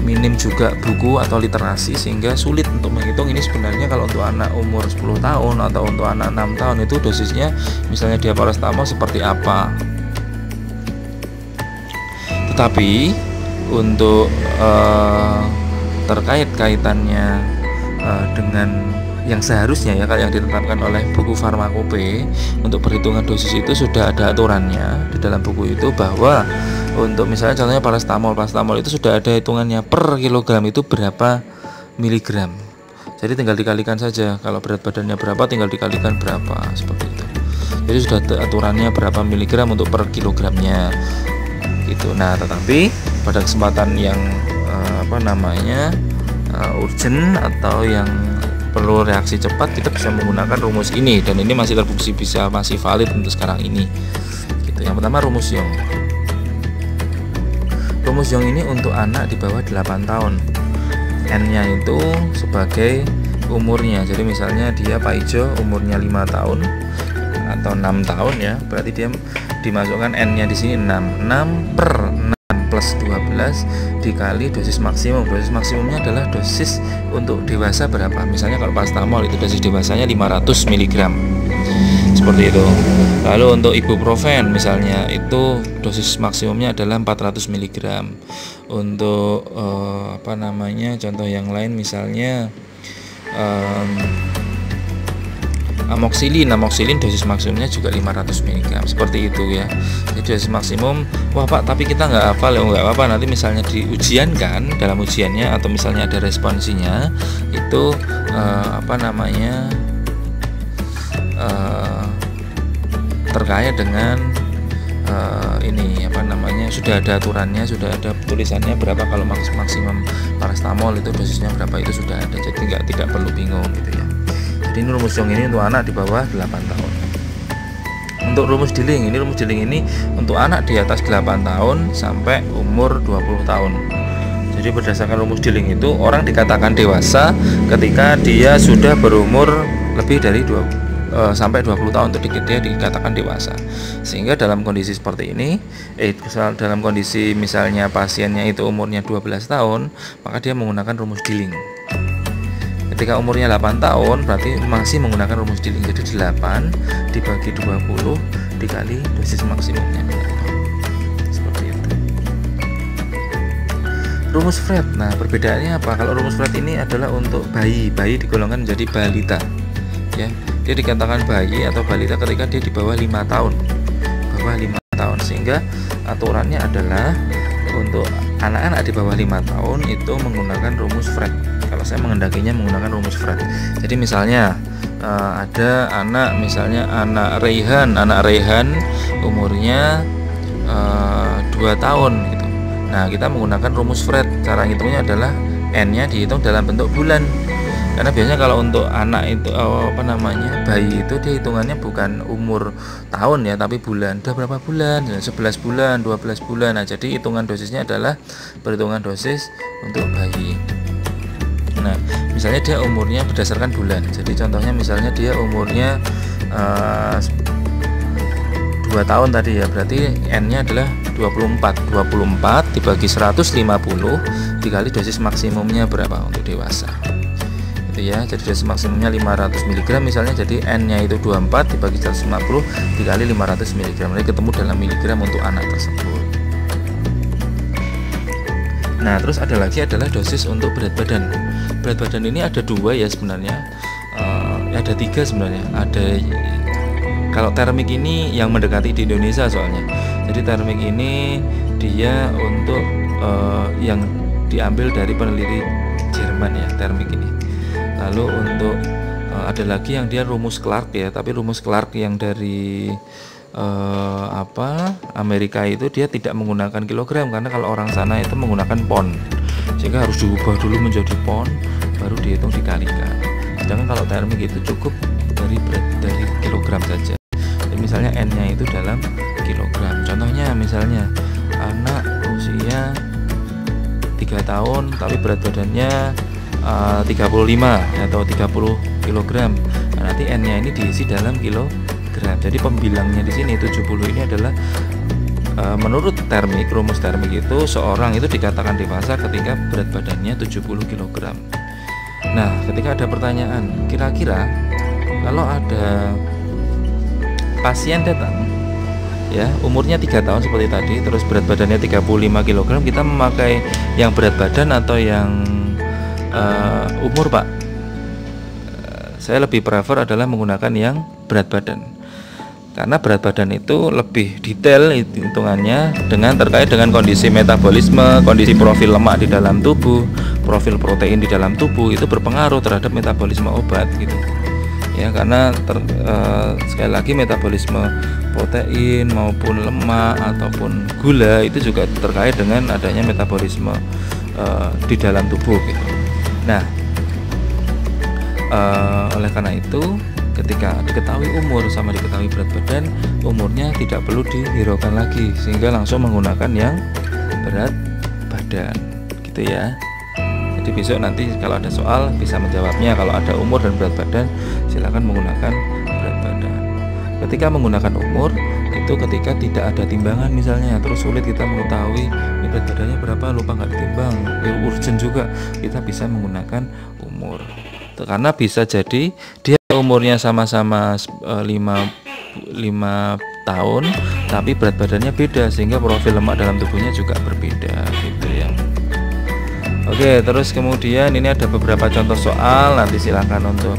minim juga buku atau literasi, sehingga sulit untuk menghitung ini sebenarnya kalau untuk anak umur 10 tahun atau untuk anak 6 tahun itu dosisnya misalnya dia paracetamol seperti apa. Tetapi untuk terkait kaitannya dengan yang seharusnya ya, yang ditetapkan oleh buku Farmakope untuk perhitungan dosis itu sudah ada aturannya di dalam buku itu, bahwa untuk misalnya contohnya paracetamol itu sudah ada hitungannya per kilogram itu berapa miligram. Jadi tinggal dikalikan saja, kalau berat badannya berapa tinggal dikalikan berapa, seperti itu. Jadi sudah ada aturannya berapa miligram untuk per kilogramnya gitu. Nah, tetapi pada kesempatan yang urgent atau yang perlu reaksi cepat, kita bisa menggunakan rumus ini, dan ini masih terbukti masih valid untuk sekarang ini gitu. Yang pertama rumus Young. Rumus Young ini untuk anak di bawah 8 tahun. N-nya itu sebagai umurnya. Jadi misalnya dia Pak Ijo umurnya 5 tahun atau 6 tahun ya, berarti dia dimasukkan N-nya di sini 6. 6 per 6 plus 12 dikali dosis maksimum. Dosis maksimumnya adalah dosis untuk dewasa berapa. Misalnya kalau paracetamol itu dosis dewasanya 500 mg. Seperti itu. Lalu untuk ibuprofen misalnya itu dosis maksimumnya adalah 400 mg. Untuk contoh yang lain misalnya amoxilin dosis maksimumnya juga 500 mg, seperti itu ya. Jadi dosis maksimum, wah Pak tapi kita nggak hafal ya, nggak apa-apa, nanti misalnya diujiankan dalam ujiannya atau misalnya ada responsinya itu terkait dengan sudah ada aturannya, sudah ada tulisannya berapa kalau maksimum paracetamol itu dosisnya berapa, itu sudah ada, jadi tidak perlu bingung gitu ya. Jadi ini rumus Young ini untuk anak di bawah 8 tahun. Untuk rumus Dilling ini untuk anak di atas 8 tahun sampai umur 20 tahun. Jadi berdasarkan rumus Dilling itu orang dikatakan dewasa ketika dia sudah berumur lebih dari sampai 20 tahun itu dia dikatakan dewasa. Sehingga dalam kondisi seperti ini, dalam kondisi misalnya pasiennya itu umurnya 12 tahun, maka dia menggunakan rumus Dilling. ketika umurnya 8 tahun berarti masih menggunakan rumus Dilling. Jadi 8 dibagi 20 dikali dosis maksimumnya. Seperti itu. Rumus Fred. Nah, perbedaannya apa? Kalau rumus Fred ini adalah untuk bayi digolongkan menjadi balita. Ya, dia dikatakan bayi atau balita ketika dia di bawah 5 tahun. Sehingga aturannya adalah untuk anak-anak di bawah 5 tahun itu menggunakan rumus Fred. Kalau saya mengendakinya menggunakan rumus Fred. Jadi misalnya ada anak, misalnya anak Rayhan umurnya 2 tahun gitu. Nah, kita menggunakan rumus Fred. Cara ngitungnya adalah N-nya dihitung dalam bentuk bulan. Karena biasanya kalau untuk anak itu bayi itu dia hitungannya bukan umur tahun ya, tapi bulan. Udah berapa bulan? 11 bulan, 12 bulan. Nah, jadi hitungan dosisnya adalah perhitungan dosis untuk bayi. Nah, misalnya dia umurnya berdasarkan bulan. Jadi contohnya misalnya dia umurnya 2 tahun tadi ya, berarti N-nya adalah 24 dibagi 150 dikali dosis maksimumnya berapa untuk dewasa. Itu ya, jadi dosis maksimumnya 500 mg misalnya, jadi N-nya itu 24 dibagi 150 dikali 500 mg. Jadi ketemu dalam miligram untuk anak tersebut. Nah, terus ada lagi adalah dosis untuk berat badan. Berat badan ini ada 2 ya sebenarnya, ada 3 sebenarnya. Ada, kalau termik ini yang mendekati di Indonesia soalnya. Jadi termik ini dia untuk yang diambil dari peneliti Jerman ya, termik ini. Lalu untuk ada lagi yang dia rumus Clark ya, tapi rumus Clark yang dari Amerika itu dia tidak menggunakan kilogram, karena kalau orang sana itu menggunakan pon, sehingga harus diubah dulu menjadi pon baru dihitung dikalikan. Sedangkan kalau termik itu cukup dari kilogram saja. Jadi misalnya N-nya itu dalam kilogram. Contohnya misalnya anak usia 3 tahun tapi berat badannya 35 atau 30 kg. Nah, nanti N-nya ini diisi dalam kilogram. Jadi pembilangnya di sini 70 ini adalah menurut termik, rumus termik itu seorang itu dikatakan dewasa ketika berat badannya 70 kg. Nah, ketika ada pertanyaan, kira-kira kalau ada pasien datang ya, umurnya 3 tahun seperti tadi, terus berat badannya 35 kg, kita memakai yang berat badan atau yang umur, Pak? Saya lebih prefer adalah menggunakan yang berat badan, karena berat badan itu lebih detail hitungannya terkait dengan kondisi metabolisme, kondisi profil lemak di dalam tubuh, profil protein di dalam tubuh, itu berpengaruh terhadap metabolisme obat gitu ya. Karena sekali lagi metabolisme protein maupun lemak ataupun gula itu juga terkait dengan adanya metabolisme di dalam tubuh gitu. Nah, oleh karena itu ketika diketahui umur sama diketahui berat badan, umurnya tidak perlu dihiraukan lagi, sehingga langsung menggunakan yang berat badan gitu ya. Jadi besok nanti kalau ada soal bisa menjawabnya, kalau ada umur dan berat badan silakan menggunakan berat badan. Ketika menggunakan umur itu ketika tidak ada timbangan misalnya, terus sulit kita mengetahui ini berat badannya berapa, lupa nggak ditimbang, urgent juga, kita bisa menggunakan umur. Karena bisa jadi dia umurnya sama-sama 5 tahun tapi berat badannya beda, sehingga profil lemak dalam tubuhnya juga berbeda gitu ya. Oke, terus kemudian ini ada beberapa contoh soal, nanti silahkan untuk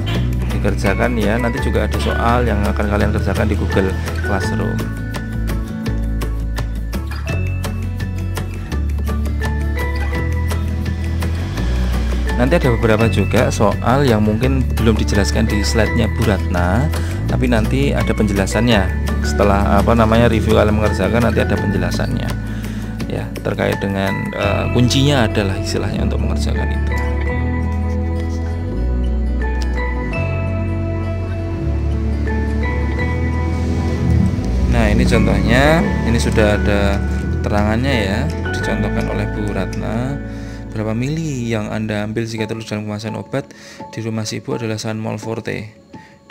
dikerjakan ya. Nanti juga ada soal yang akan kalian kerjakan di Google Classroom. Nanti ada beberapa juga soal yang mungkin belum dijelaskan di slide-nya Bu Ratna, tapi nanti ada penjelasannya setelah review kalian mengerjakan, nanti ada penjelasannya ya, terkait dengan kuncinya adalah istilahnya untuk mengerjakan itu. Nah, ini contohnya, ini sudah ada terangannya ya, dicontohkan oleh Bu Ratna. Berapa mili yang Anda ambil jika terus dalam kemasan obat di rumah si ibu adalah Sanmol Forte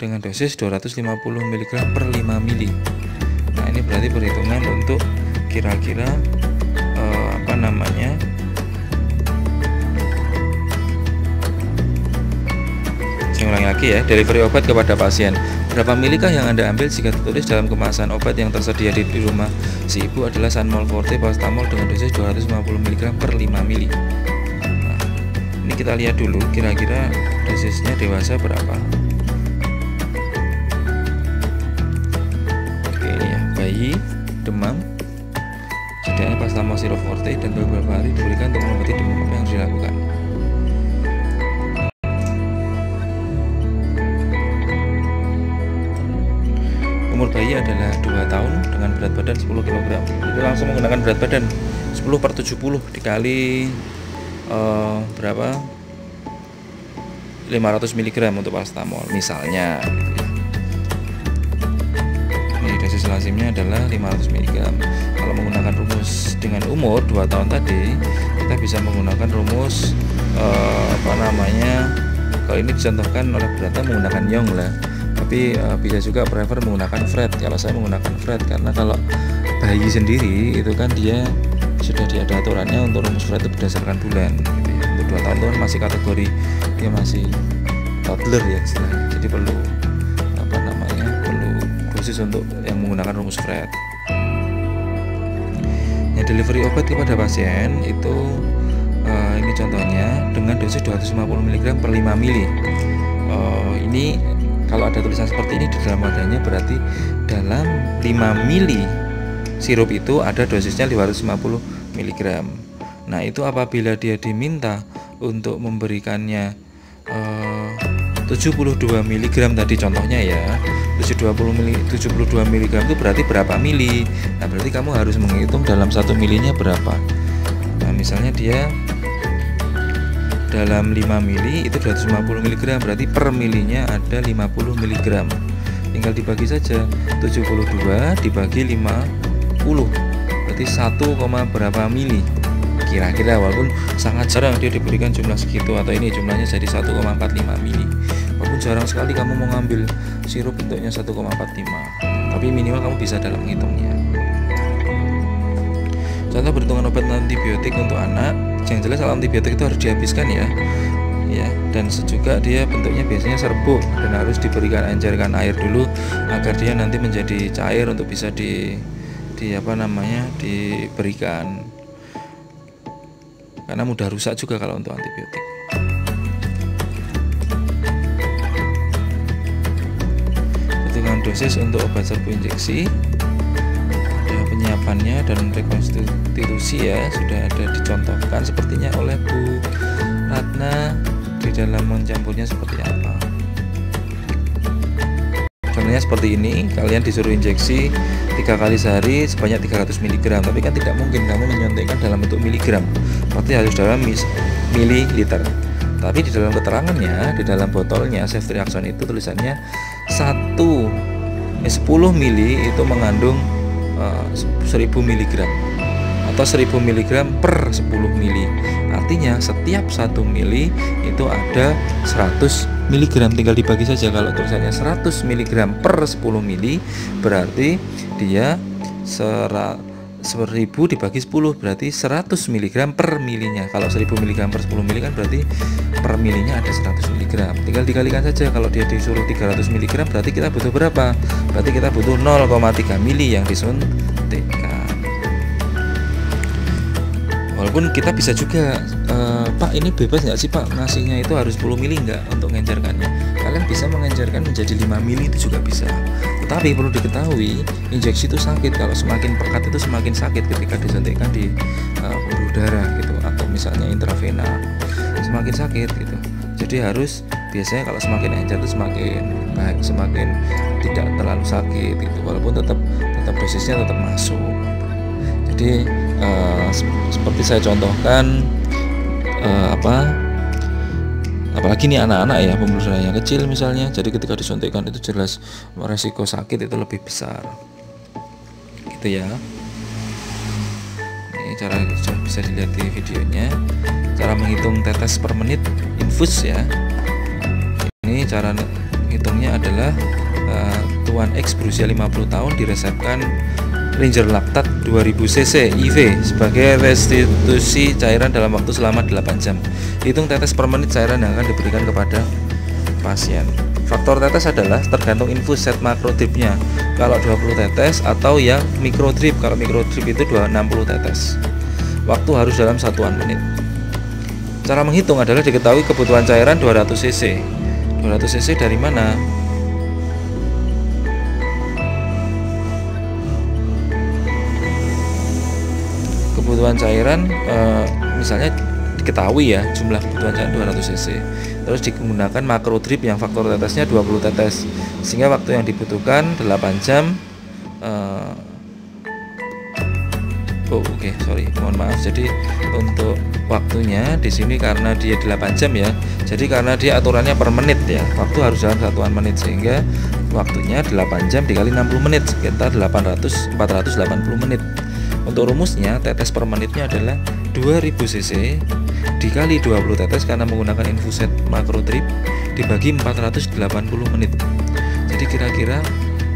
dengan dosis 250 mg per 5 mili. Nah, ini berarti perhitungan untuk kira-kira ulangi lagi ya. Delivery obat kepada pasien. Berapa milikah yang Anda ambil jika tertulis dalam kemasan obat yang tersedia di rumah si ibu adalah Sanmol Forte paracetamol dengan dosis 250 mg per 5 mili. Nah, ini kita lihat dulu kira-kira dosisnya dewasa berapa. Oke, ini ya, bayi, demam, sedianya paracetamol sirup forte dan beberapa hari diberikan untuk mengobati demam. Apa yang harus dilakukan? Umur bayi adalah 2 tahun dengan berat badan 10 kg. Jadi langsung menggunakan berat badan 10/70 dikali berapa? 500 mg untuk paracetamol misalnya. Ini dosis lazimnya adalah 500 mg. Kalau menggunakan rumus dengan umur 2 tahun tadi, kita bisa menggunakan rumus kalau ini dicontohkan oleh Brata menggunakan Young lah. Tapi bisa juga prefer menggunakan Fred. Kalau saya menggunakan Fred karena kalau bayi sendiri itu kan dia sudah ada aturannya untuk rumus Fred itu berdasarkan bulan gitu ya. Untuk 2 tahun itu kan masih kategori dia masih toddler ya istilahnya. Jadi perlu perlu dosis untuk yang menggunakan rumus Fred. Yang delivery obat kepada pasien itu ini contohnya dengan dosis 250 mg per 5 mili. Ini kalau ada tulisan seperti ini di dalam wadahnya berarti dalam 5 mili sirup itu ada dosisnya 550 mg. Nah, itu apabila dia diminta untuk memberikannya 72 mg tadi contohnya ya. 72 mg itu berarti berapa mili? Nah, berarti kamu harus menghitung dalam 1 milinya berapa. Nah, misalnya dia dalam 5 mili itu 250 mg, berarti per milinya ada 50 mg. Tinggal dibagi saja, 72 dibagi 50 berarti 1, berapa mili kira-kira, walaupun sangat jarang dia diberikan jumlah segitu atau ini jumlahnya jadi 1,45 mili. Walaupun jarang sekali kamu mau ngambil sirup bentuknya 1,45, tapi minimal kamu bisa dalam menghitungnya. Contoh perhitungan obat antibiotik untuk anak. Yang jelas antibiotik itu harus dihabiskan ya, dan juga dia bentuknya biasanya serbuk dan harus diberikan encerkan air dulu agar dia nanti menjadi cair untuk bisa diberikan, karena mudah rusak juga kalau untuk antibiotik. Perhitungan dosis untuk obat serbu injeksi. Penyiapannya dan rekonstitusi ya sudah ada dicontohkan sepertinya oleh Bu Ratna di dalam mencampurnya seperti apa. Contohnya seperti ini, kalian disuruh injeksi 3 kali sehari sebanyak 300 mg, tapi kan tidak mungkin kamu menyuntikkan dalam bentuk miligram, berarti harus dalam mililiter. Tapi di dalam keterangannya, di dalam botolnya ceftriaxone itu tulisannya 10 mili itu mengandung 1000 mg atau 1000 mg per 10 mili. Artinya setiap 1 mili itu ada 100 mg. Tinggal dibagi saja, kalau tulisannya 100 mg per 10 mili berarti dia 1000 dibagi 10 berarti 100 mg per milinya. Kalau 1000 mg per 10 mili kan berarti per milinya ada 100 mg. Tinggal dikalikan saja, kalau dia disuruh 300 mg berarti kita butuh berapa? Berarti kita butuh 0,3 mili yang disuntikkan. Walaupun kita bisa juga Pak ini bebas nggak sih Pak ngasihnya itu harus 10 mili nggak untuk mengencerkannya. Kalian bisa mengencerkan menjadi 5 mili itu juga bisa. Tetapi perlu diketahui injeksi itu sakit. Kalau semakin pekat itu semakin sakit ketika disuntikkan di pembuluh darah gitu, atau misalnya intravena semakin sakit gitu. Jadi harus biasanya kalau semakin encer itu semakin baik, semakin tidak terlalu sakit gitu, walaupun tetap dosisnya tetap masuk. Jadi seperti saya contohkan apalagi nih anak-anak ya, pembuluh darah yang kecil misalnya, jadi ketika disuntikkan itu jelas resiko sakit itu lebih besar gitu ya. Ini cara bisa dilihat di videonya, cara menghitung tetes per menit infus ya. Ini cara hitungnya adalah Tuan X berusia 50 tahun diresepkan Ranger Lactat 2000 cc IV sebagai restitusi cairan dalam waktu selama 8 jam. Hitung tetes per menit cairan yang akan diberikan kepada pasien. Faktor tetes adalah tergantung infus set makro dripnya. Kalau 20 tetes atau yang mikro drip. Kalau mikro drip itu 60 tetes. Waktu harus dalam satuan menit. Cara menghitung adalah diketahui kebutuhan cairan 200 cc. 200 cc dari mana? Kebutuhan cairan misalnya diketahui ya, jumlah kebutuhan cairan 200 cc. Terus digunakan makro drip yang faktor tetesnya 20 tetes, sehingga waktu yang dibutuhkan 8 jam. Mohon maaf. Jadi untuk waktunya di sini karena dia 8 jam ya. Jadi karena dia aturannya per menit ya. Waktu harus dalam satuan menit, sehingga waktunya 8 jam dikali 60 menit sekitar 480 menit. Untuk rumusnya, tetes per menitnya adalah 2000 cc dikali 20 tetes karena menggunakan infuset makro drip dibagi 480 menit. Jadi kira-kira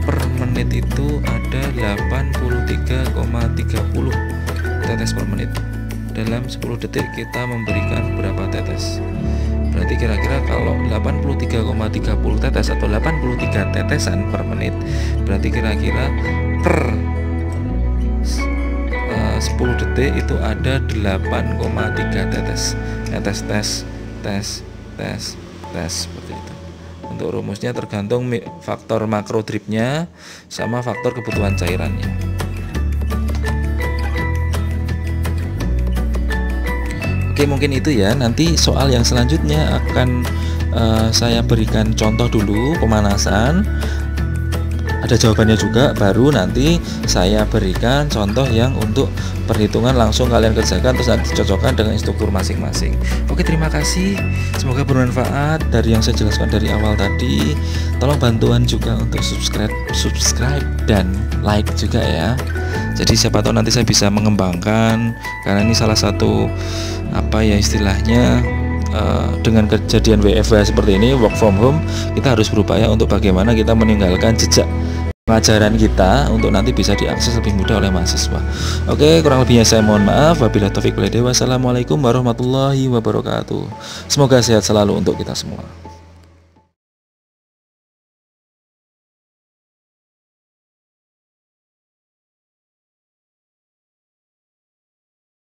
per menit itu ada 83,30 tetes per menit. Dalam 10 detik kita memberikan berapa tetes? Berarti kira-kira kalau 83,30 tetes atau 83 tetesan per menit, berarti kira-kira per 10 detik itu ada 8,3 tetes. Tes seperti itu. Untuk rumusnya tergantung faktor makro dripnya sama faktor kebutuhan cairannya. Oke, mungkin itu ya. Nanti soal yang selanjutnya akan saya berikan contoh dulu pemanasan. Ada jawabannya juga, baru nanti saya berikan contoh yang untuk perhitungan langsung kalian kerjakan, terus nanti dicocokkan dengan instruktur masing-masing. Oke, terima kasih, semoga bermanfaat dari yang saya jelaskan dari awal tadi. Tolong bantuan juga untuk subscribe dan like juga ya. Jadi siapa tahu nanti saya bisa mengembangkan, karena ini salah satu istilahnya dengan kejadian WFH seperti ini, work from home, kita harus berupaya untuk bagaimana kita meninggalkan jejak pengajaran kita untuk nanti bisa diakses lebih mudah oleh mahasiswa. Oke, kurang lebihnya saya mohon maaf. Wabillahi taufiq wal hidayah. Wassalamualaikum warahmatullahi wabarakatuh. Semoga sehat selalu untuk kita semua.